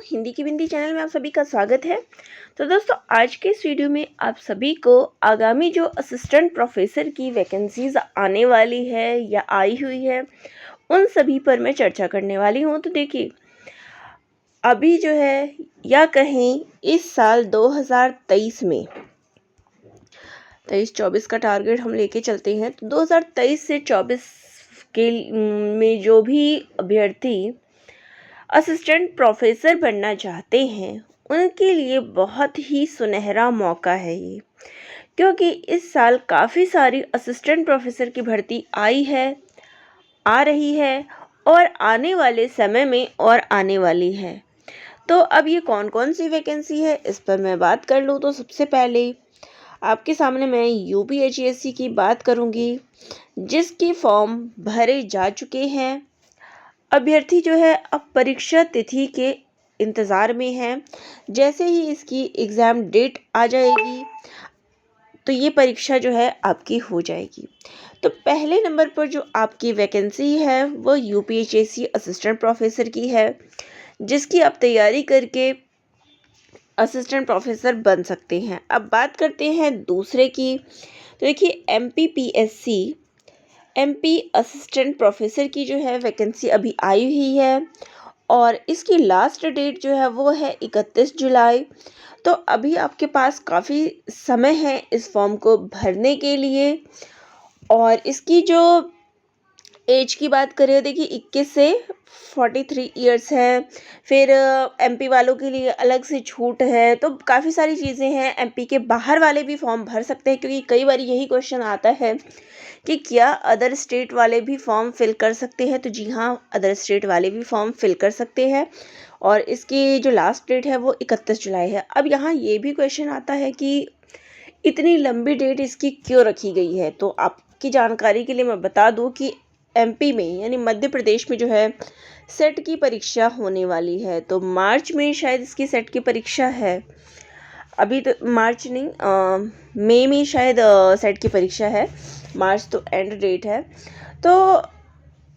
हिंदी की बिंदी चैनल में आप सभी का स्वागत है। तो दोस्तों, आज के इस वीडियो में आप सभी को आगामी जो असिस्टेंट प्रोफेसर की वैकेंसीज आने वाली है या आई हुई है, उन सभी पर मैं चर्चा करने वाली हूँ। तो देखिए, अभी जो है या कहें इस साल 2023 में 23-24 का टारगेट हम लेके चलते हैं, तो 2023 से 24 के में जो भी अभ्यर्थी असिस्टेंट प्रोफेसर बनना चाहते हैं, उनके लिए बहुत ही सुनहरा मौका है ये, क्योंकि इस साल काफ़ी सारी असिस्टेंट प्रोफेसर की भर्ती आई है, आ रही है और आने वाले समय में और आने वाली है। तो अब ये कौन कौन सी वैकेंसी है, इस पर मैं बात कर लूँ तो सबसे पहले आपके सामने मैं यूपीएचएससी की बात करूँगी, जिसके फॉर्म भरे जा चुके हैं। अभ्यर्थी जो है अब परीक्षा तिथि के इंतज़ार में है। जैसे ही इसकी एग्ज़ाम डेट आ जाएगी तो ये परीक्षा जो है आपकी हो जाएगी। तो पहले नंबर पर जो आपकी वैकेंसी है वो यूपीएचएससी असिस्टेंट प्रोफेसर की है, जिसकी आप तैयारी करके असिस्टेंट प्रोफेसर बन सकते हैं। अब बात करते हैं दूसरे की। तो देखिए, एमपी असिस्टेंट प्रोफेसर की जो है वैकेंसी अभी आई हुई है और इसकी लास्ट डेट जो है वो है 31 जुलाई। तो अभी आपके पास काफ़ी समय है इस फॉर्म को भरने के लिए। और इसकी जो एज की बात करें, देखिए 21 से 43 इयर्स है। फिर एमपी वालों के लिए अलग से छूट है। तो काफ़ी सारी चीज़ें हैं। एमपी के बाहर वाले भी फॉर्म भर सकते हैं, क्योंकि कई बार यही क्वेश्चन आता है कि क्या अदर स्टेट वाले भी फॉर्म फिल कर सकते हैं। तो जी हाँ, अदर स्टेट वाले भी फॉर्म फिल कर सकते हैं और इसकी जो लास्ट डेट है वो 31 जुलाई है। अब यहाँ ये भी क्वेश्चन आता है कि इतनी लंबी डेट इसकी क्यों रखी गई है। तो आपकी जानकारी के लिए मैं बता दूं कि एमपी में यानी मध्य प्रदेश में जो है सेट की परीक्षा होने वाली है। तो मार्च में शायद इसकी सेट की परीक्षा है। अभी तो मार्च नहीं, मई में शायद सेट की परीक्षा है। मार्च तो एंड डेट है। तो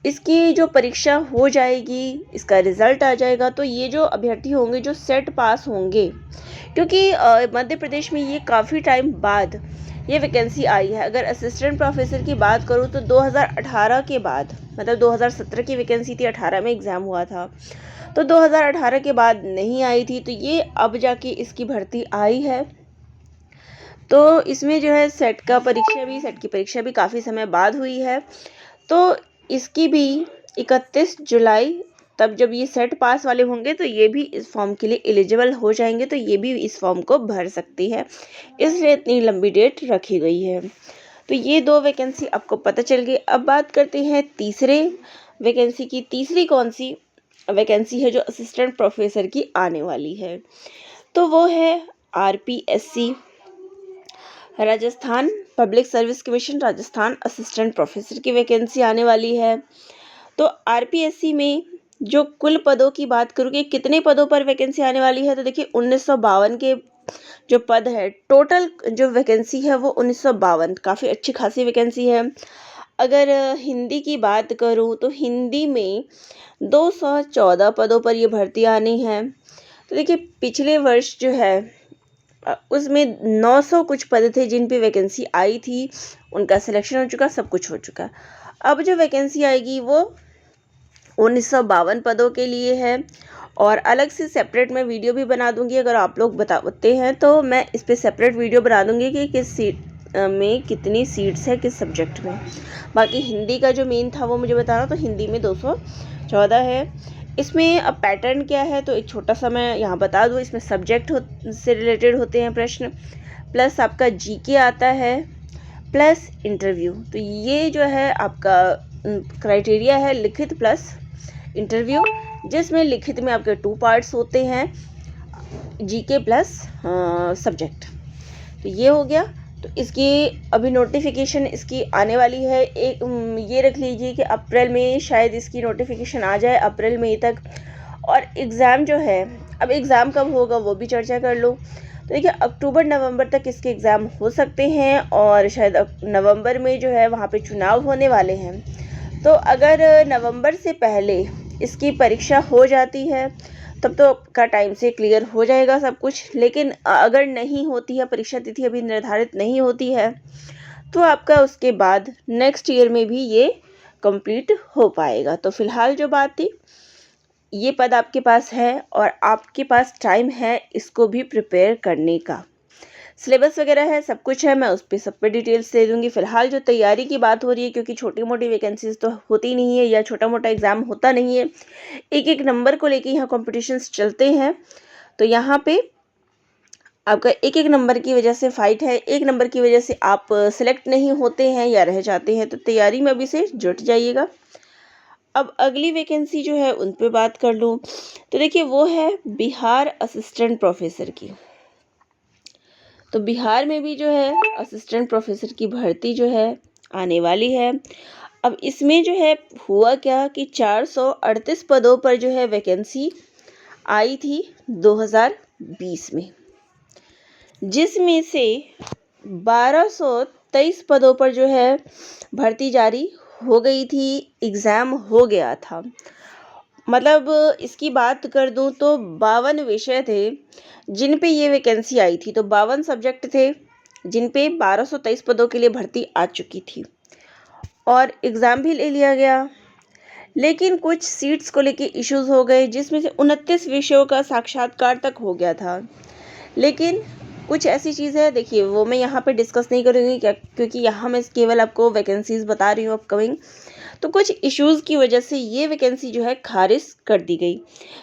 इसकी जो परीक्षा हो जाएगी, इसका रिज़ल्ट आ जाएगा, तो ये जो अभ्यर्थी होंगे जो सेट पास होंगे, क्योंकि मध्य प्रदेश में ये काफ़ी टाइम बाद ये वैकेंसी आई है। अगर असिस्टेंट प्रोफेसर की बात करूँ तो 2018 के बाद, मतलब 2017 की वैकेंसी थी, 18 में एग्ज़ाम हुआ था, तो 2018 के बाद नहीं आई थी। तो ये अब जाके इसकी भर्ती आई है। तो इसमें जो है सेट की परीक्षा भी काफ़ी समय बाद हुई है। तो इसकी भी 31 जुलाई, तब जब ये सेट पास वाले होंगे तो ये भी इस फॉर्म के लिए एलिजिबल हो जाएंगे, तो ये भी इस फॉर्म को भर सकती है, इसलिए इतनी लंबी डेट रखी गई है। तो ये दो वैकेंसी आपको पता चल गई। अब बात करते हैं तीसरे वैकेंसी की। तीसरी कौन सी वैकेंसी है जो असिस्टेंट प्रोफेसर की आने वाली है, तो वो है RPSC, Rajasthan public service commission Rajasthan assistant professor की वैकेंसी आने वाली है। तो आरपीएससी में जो कुल पदों की बात करूँ कि कितने पदों पर वैकेंसी आने वाली है, तो देखिए 1952 के जो पद है, टोटल जो वैकेंसी है वो 1952, काफ़ी अच्छी खासी वैकेंसी है। अगर हिंदी की बात करूँ तो हिंदी में 214 पदों पर ये भर्ती आनी है। तो देखिए, पिछले वर्ष जो है उसमें 900 कुछ पद थे जिन पे वैकेंसी आई थी, उनका सिलेक्शन हो चुका, सब कुछ हो चुका। अब जो वैकेंसी आएगी वो 1952 पदों के लिए है और अलग से सेपरेट मैं वीडियो भी बना दूंगी। अगर आप लोग बताते हैं तो मैं इस पर सेपरेट वीडियो बना दूंगी कि किस सीट में कितनी सीट्स है, किस सब्जेक्ट में। बाकी हिंदी का जो मेन था वो मुझे बताना, तो हिंदी में 214 है। इसमें अब पैटर्न क्या है, तो एक छोटा सा मैं यहाँ बता दूँ। इसमें सब्जेक्ट से रिलेटेड होते हैं प्रश्न, प्लस आपका जीके आता है, प्लस इंटरव्यू। तो ये जो है आपका क्राइटेरिया है, लिखित प्लस इंटरव्यू, जिसमें लिखित में आपके 2 पार्ट्स होते हैं, जीके प्लस सब्जेक्ट। तो ये हो गया। तो इसकी अभी नोटिफिकेशन इसकी आने वाली है। ये रख लीजिए कि अप्रैल में शायद इसकी नोटिफिकेशन आ जाए, अप्रैल मई तक। और एग्ज़ाम जो है, अब एग्ज़ाम कब होगा वो भी चर्चा कर लो। तो देखिए, अक्टूबर नवंबर तक इसके एग्ज़ाम हो सकते हैं और शायद नवंबर में जो है वहाँ पे चुनाव होने वाले हैं। तो अगर नवंबर से पहले इसकी परीक्षा हो जाती है तब तो आपका टाइम से क्लियर हो जाएगा सब कुछ। लेकिन अगर नहीं होती है, परीक्षा तिथि अभी निर्धारित नहीं होती है, तो आपका उसके बाद नेक्स्ट ईयर में भी ये कंप्लीट हो पाएगा। तो फिलहाल जो बात थी, ये पद आपके पास है और आपके पास टाइम है इसको भी प्रिपेयर करने का। सिलेबस वगैरह है, सब कुछ है, मैं उस पर सब पे डिटेल्स दे दूंगी। फिलहाल जो तैयारी की बात हो रही है, क्योंकि छोटी मोटी वैकेंसीज तो होती नहीं है या छोटा मोटा एग्ज़ाम होता नहीं है, एक एक नंबर को लेके यहाँ कॉम्पिटिशन्स चलते हैं। तो यहाँ पे आपका एक एक नंबर की वजह से फाइट है, एक नंबर की वजह से आप सिलेक्ट नहीं होते हैं या रह जाते हैं। तो तैयारी में अभी से जुट जाइएगा। अब अगली वैकेंसी जो है उन पे बात कर लूँ तो देखिए, वो है बिहार असिस्टेंट प्रोफेसर की। तो बिहार में भी जो है असिस्टेंट प्रोफेसर की भर्ती जो है आने वाली है। अब इसमें जो है हुआ क्या कि 438 पदों पर जो है वैकेंसी आई थी 2020 में, जिसमें से 1223 पदों पर जो है भर्ती जारी हो गई थी, एग्ज़ाम हो गया था। मतलब इसकी बात कर दूं तो 52 विषय थे जिन पे ये वैकेंसी आई थी। तो 52 सब्जेक्ट थे जिन पे 1223 पदों के लिए भर्ती आ चुकी थी और एग्ज़ाम भी ले लिया गया। लेकिन कुछ सीट्स को लेके इश्यूज हो गए, जिसमें से 29 विषयों का साक्षात्कार तक हो गया था। लेकिन कुछ ऐसी चीज़ है, देखिए वो मैं यहाँ पे डिस्कस नहीं करूँगी क्योंकि यहाँ मैं केवल आपको वैकेंसीज बता रही हूँ अपकमिंग। तो कुछ इश्यूज़ की वजह से ये वैकेंसी जो है खारिज कर दी गई।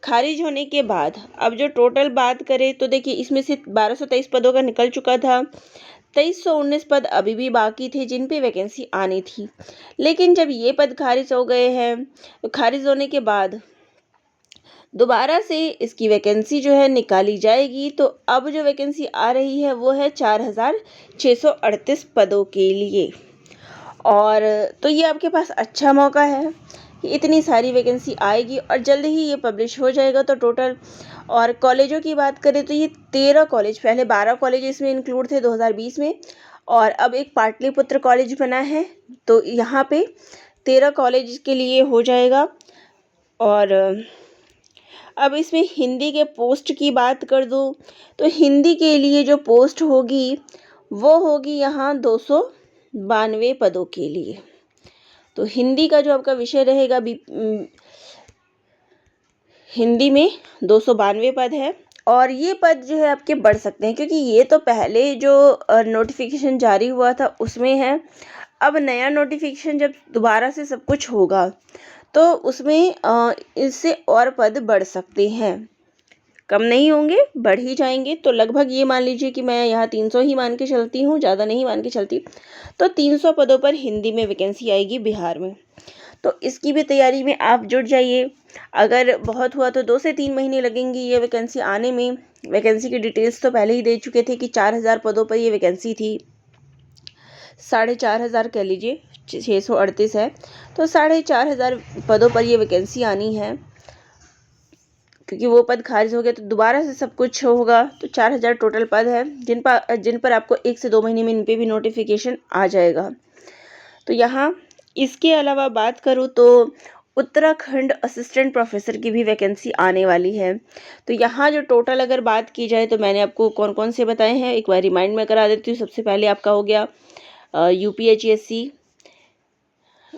खारिज होने के बाद अब जो टोटल बात करें तो देखिए, इसमें से 1223 पदों का निकल चुका था, 2319 पद अभी भी बाकी थे जिन पे वैकेंसी आनी थी। लेकिन जब ये पद खारिज हो गए हैं, तो खारिज होने के बाद दोबारा से इसकी वैकेंसी जो है निकाली जाएगी। तो अब जो वैकेंसी आ रही है वो है 4638 पदों के लिए। और तो ये आपके पास अच्छा मौका है कि इतनी सारी वैकेंसी आएगी और जल्द ही ये पब्लिश हो जाएगा। तो टोटल और कॉलेजों की बात करें तो ये 13 कॉलेज, पहले 12 कॉलेज इसमें इंक्लूड थे 2020 में, और अब एक पाटलिपुत्र कॉलेज बना है। तो यहाँ पे 13 कॉलेज के लिए हो जाएगा। और अब इसमें हिंदी के पोस्ट की बात कर दूँ तो हिंदी के लिए जो पोस्ट होगी वो होगी यहाँ 292 पदों के लिए। तो हिंदी का जो आपका विषय रहेगा हिंदी में 292 पद है। और ये पद जो है आपके बढ़ सकते हैं, क्योंकि ये तो पहले जो नोटिफिकेशन जारी हुआ था उसमें है। अब नया नोटिफिकेशन जब दोबारा से सब कुछ होगा तो उसमें इससे और पद बढ़ सकते हैं, कम नहीं होंगे, बढ़ ही जाएंगे। तो लगभग ये मान लीजिए कि मैं यहाँ 300 ही मान के चलती हूँ, ज़्यादा नहीं मान के चलती। तो 300 पदों पर हिंदी में वैकेंसी आएगी बिहार में। तो इसकी भी तैयारी में आप जुट जाइए। अगर बहुत हुआ तो 2 से 3 महीने लगेंगी ये वैकेंसी आने में। वैकेंसी की डिटेल्स तो पहले ही दे चुके थे कि 4000 पदों पर ये वैकेंसी थी, 4500 कह लीजिए, 638 है, तो 4500 पदों पर ये वैकेंसी आनी है। क्योंकि वो पद खारिज हो गया तो दोबारा से सब कुछ होगा। तो 4000 टोटल पद है जिन पर आपको 1 से 2 महीने में इन पे भी नोटिफिकेशन आ जाएगा। तो यहाँ इसके अलावा बात करूँ तो उत्तराखंड असिस्टेंट प्रोफेसर की भी वैकेंसी आने वाली है। तो यहाँ जो टोटल अगर बात की जाए तो मैंने आपको कौन कौन से बताए हैं एक बार रिमाइंड में करा देती हूँ। सबसे पहले आपका हो गया UPHSC,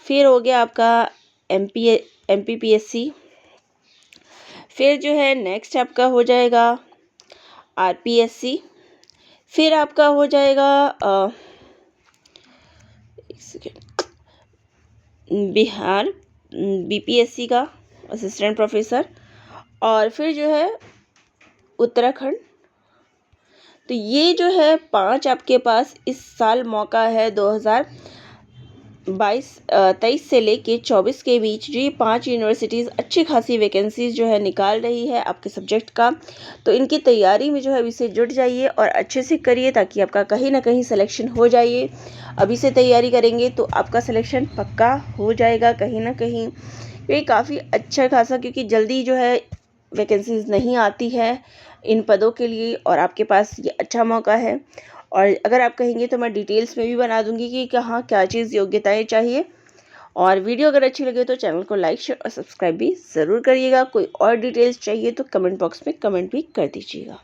फिर हो गया आपका MPPSC, फिर जो है नेक्स्ट आपका हो जाएगा RPSC, फिर आपका हो जाएगा बिहार BPSC का असिस्टेंट प्रोफेसर, और फिर जो है उत्तराखंड। तो ये जो है 5 आपके पास इस साल मौका है 2023 से लेके 24 के बीच। जो ये 5 यूनिवर्सिटीज़ अच्छी खासी वैकेंसीज जो है निकाल रही है आपके सब्जेक्ट का। तो इनकी तैयारी में जो है अभी से जुट जाइए और अच्छे से करिए ताकि आपका कहीं ना कहीं सिलेक्शन हो जाइए। अभी से तैयारी करेंगे तो आपका सिलेक्शन पक्का हो जाएगा कहीं ना कहीं। ये काफ़ी अच्छा खासा, क्योंकि जल्दी जो है वैकेंसीज नहीं आती है इन पदों के लिए और आपके पास ये अच्छा मौका है। और अगर आप कहेंगे तो मैं डिटेल्स में भी बना दूंगी कि कहाँ क्या चीज़ योग्यताएं चाहिए और वीडियो अगर अच्छी लगे तो चैनल को लाइक शेयर और सब्सक्राइब भी ज़रूर करिएगा। कोई और डिटेल्स चाहिए तो कमेंट बॉक्स में कमेंट भी कर दीजिएगा।